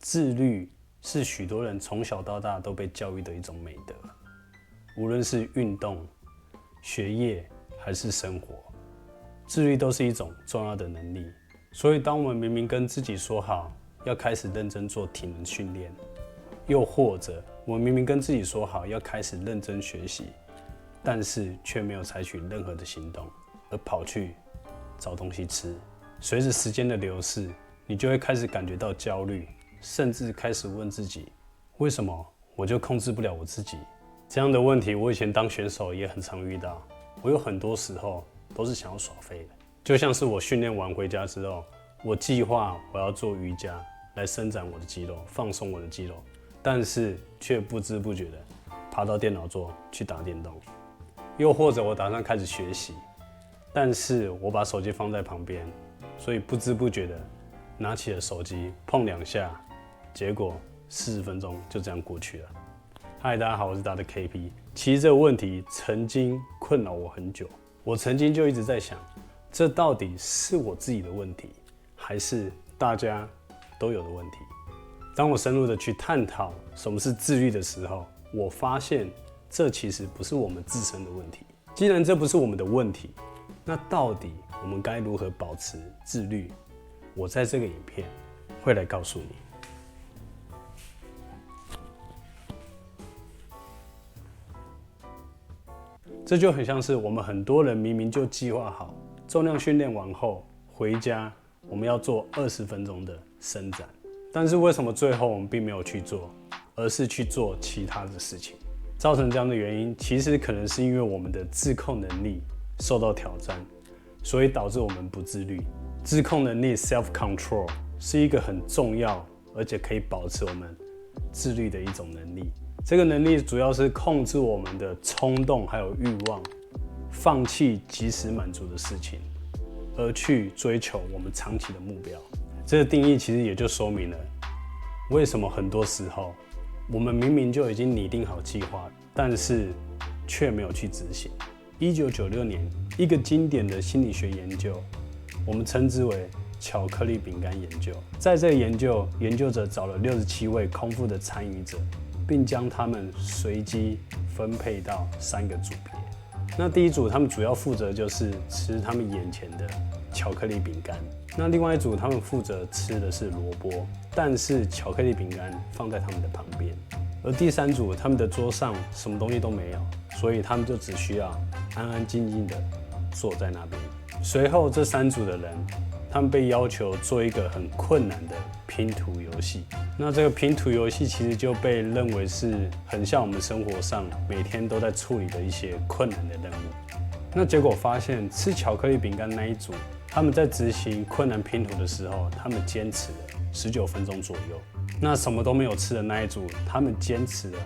自律是许多人从小到大都被教育的一种美德，无论是运动、学业还是生活，自律都是一种重要的能力。所以，当我们明明跟自己说好要开始认真做体能训练，又或者我们明明跟自己说好要开始认真学习，但是却没有采取任何的行动，而跑去找东西吃，随着时间的流逝，你就会开始感觉到焦虑，甚至开始问自己：为什么我就控制不了我自己？这样的问题，我以前当选手也很常遇到。我有很多时候都是想要耍废的，就像是我训练完回家之后，我计划我要做瑜伽来伸展我的肌肉，放松我的肌肉，但是却不知不觉的爬到电脑桌去打电动。又或者我打算开始学习，但是我把手机放在旁边，所以不知不觉的拿起了手机碰2下，结果40分钟就这样过去了。嗨，大家好，我是大的 KP。其实这个问题曾经困扰我很久，我曾经就一直在想，这到底是我自己的问题，还是大家都有的问题？当我深入的去探讨什么是自律的时候，我发现这其实不是我们自身的问题。既然这不是我们的问题，那到底我们该如何保持自律？我在这个影片会来告诉你。这就很像是我们很多人明明就计划好，重量训练完后回家我们要做20分钟的伸展，但是为什么最后我们并没有去做，而是去做其他的事情？造成这样的原因，其实可能是因为我们的自控能力受到挑战，所以导致我们不自律。自控能力 （self-control） 是一个很重要，而且可以保持我们自律的一种能力。这个能力主要是控制我们的冲动还有欲望，放弃及时满足的事情，而去追求我们长期的目标。这个定义其实也就说明了，为什么很多时候我们明明就已经拟定好计划，但是却没有去执行。1996年，一个经典的心理学研究，我们称之为巧克力饼干研究。在这个研究，研究者找了67位空腹的参与者，并将他们随机分配到3个组别。那第一组，他们主要负责就是吃他们眼前的巧克力饼干；那另外一组，他们负责吃的是萝卜，但是巧克力饼干放在他们的旁边。而第3组，他们的桌上什么东西都没有，所以他们就只需要安安静静的坐在那边。随后，这3组的人，他们被要求做一个很困难的拼图游戏。那这个拼图游戏其实就被认为是很像我们生活上每天都在处理的一些困难的任务。那结果发现，吃巧克力饼干那一组，他们在执行困难拼图的时候，他们坚持了19分钟左右。那什么都没有吃的那一组，他们坚持了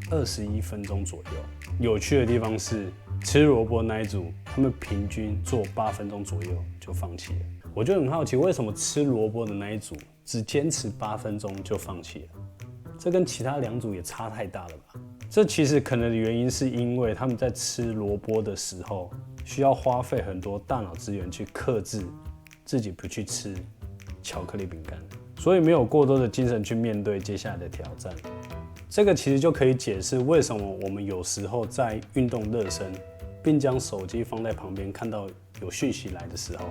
21分钟左右。有趣的地方是，吃萝卜那一组，他们平均做8分钟左右就放弃了。我就很好奇，为什么吃萝卜的那一组只坚持8分钟就放弃了？这跟其他2组也差太大了吧？这其实可能的原因是因为他们在吃萝卜的时候，需要花费很多大脑资源去克制自己不去吃巧克力饼干，所以没有过多的精神去面对接下来的挑战。这个其实就可以解释为什么我们有时候在运动热身，并将手机放在旁边，看到有讯息来的时候，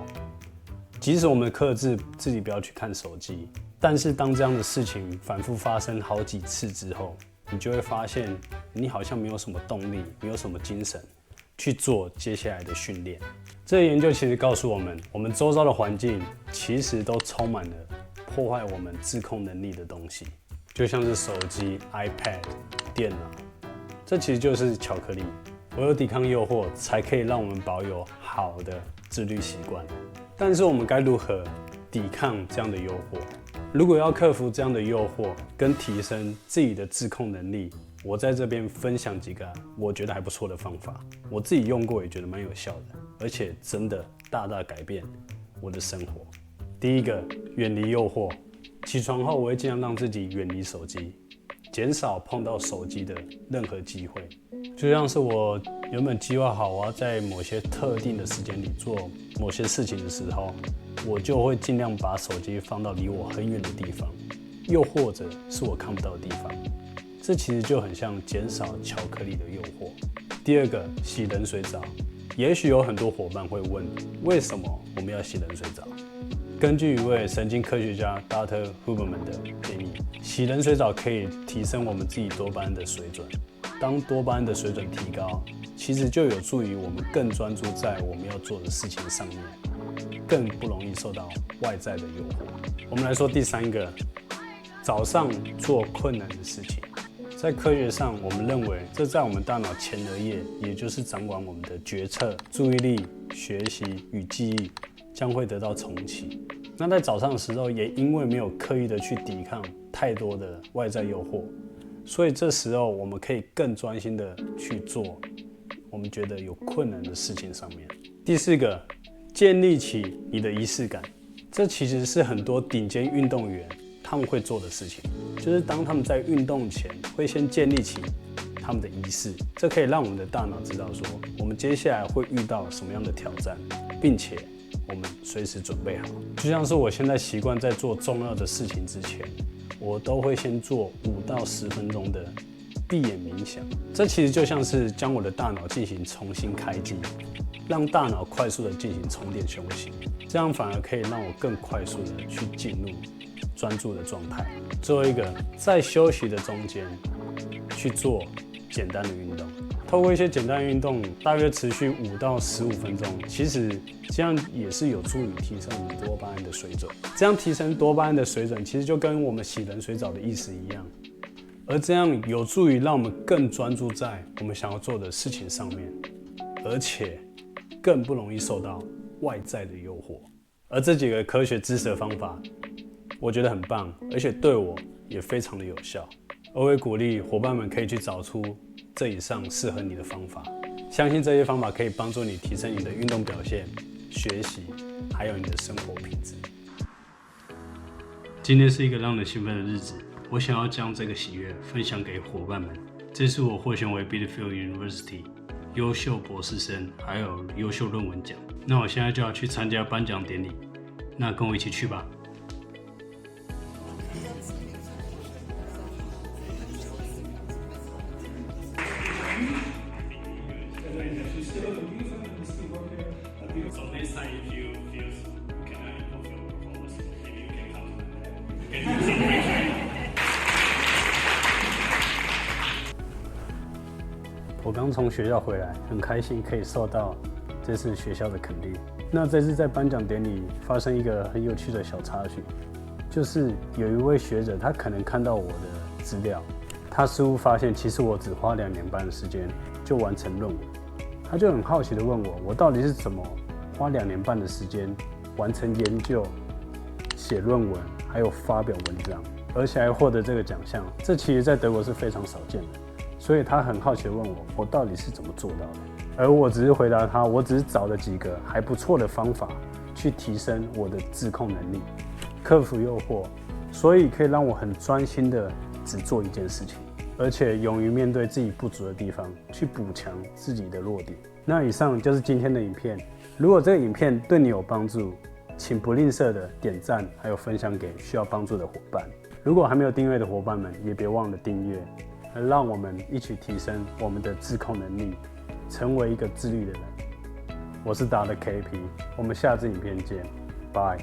即使我们克制自己不要去看手机，但是当这样的事情反复发生好几次之后，你就会发现你好像没有什么动力，没有什么精神去做接下来的训练。这个研究其实告诉我们，我们周遭的环境其实都充满了破坏我们自控能力的东西，就像是手机、iPad、电脑，这其实就是巧克力。唯有抵抗诱惑，才可以让我们保有好的自律习惯。但是我们该如何抵抗这样的诱惑？如果要克服这样的诱惑，跟提升自己的自控能力，我在这边分享几个我觉得还不错的方法。我自己用过，也觉得蛮有效的，而且真的大大改变我的生活。第一个，远离诱惑。起床后，我会尽量让自己远离手机，减少碰到手机的任何机会。就像是我原本计划好我要在某些特定的时间里做某些事情的时候，我就会尽量把手机放到离我很远的地方，又或者是我看不到的地方。这其实就很像减少巧克力的诱惑。第二个，洗冷水澡。也许有很多伙伴会问，为什么我们要洗冷水澡？根据一位神经科学家 Dr. Huberman 的建议，洗冷水澡可以提升我们自己多巴胺的水准。当多巴胺的水准提高，其实就有助于我们更专注在我们要做的事情上面，更不容易受到外在的诱惑。我们来说第三个，早上做困难的事情。在科学上，我们认为这在我们大脑前额叶，也就是掌管我们的决策、注意力、学习与记忆，将会得到重启。那在早上的时候，也因为没有刻意的去抵抗太多的外在诱惑，所以这时候我们可以更专心的去做我们觉得有困难的事情上面。第四个，建立起你的仪式感。这其实是很多顶尖运动员他们会做的事情，就是当他们在运动前会先建立起他们的仪式，这可以让我们的大脑知道说，我们接下来会遇到什么样的挑战，并且我们随时准备好。就像是我现在习惯在做重要的事情之前，我都会先做5到10分钟的闭眼冥想。这其实就像是将我的大脑进行重新开机，让大脑快速的进行充电休息，这样反而可以让我更快速的去进入专注的状态。最后一个，在休息的中间去做简单的运动，透过一些简单的运动，大约持续5到15分钟，其实这样也是有助于提升我们多巴胺的水准。这样提升多巴胺的水准，其实就跟我们洗冷水澡的意思一样，而这样有助于让我们更专注在我们想要做的事情上面，而且更不容易受到外在的诱惑。而这几个科学知识的方法，我觉得很棒，而且对我也非常的有效。我会鼓励伙伴们可以去找出这以上适合你的方法，相信这些方法可以帮助你提升你的运动表现、学习，还有你的生活品质。今天是一个让人兴奋的日子，我想要将这个喜悦分享给伙伴们。这次我获选为 Bitterfield University 优秀博士生，还有优秀论文奖。那我现在就要去参加颁奖典礼，那跟我一起去吧。So next time if you feel you can improve your performance, maybe you can come to the can do some training. 我刚从学校回来，很开心可以受到这次学校的肯定。那这次在颁奖典礼发生一个很有趣的小插曲，就是有一位学者，他可能看到我的资料，他似乎发现其实我只花2年半的时间就完成论文，他就很好奇的问我到底是怎么花2年半的时间完成研究、写论文，还有发表文章，而且还获得这个奖项。这其实在德国是非常少见的，所以他很好奇的问我到底是怎么做到的。而我只是回答他，我只是找了几个还不错的方法去提升我的自控能力，克服诱惑，所以可以让我很专心的只做一件事情，而且勇于面对自己不足的地方，去补强自己的弱点。那以上就是今天的影片。如果这个影片对你有帮助，请不吝啬的点赞，还有分享给需要帮助的伙伴。如果还没有订阅的伙伴们，也别忘了订阅，让我们一起提升我们的自控能力，成为一个自律的人。我是达的 KP， 我们下支影片见，拜。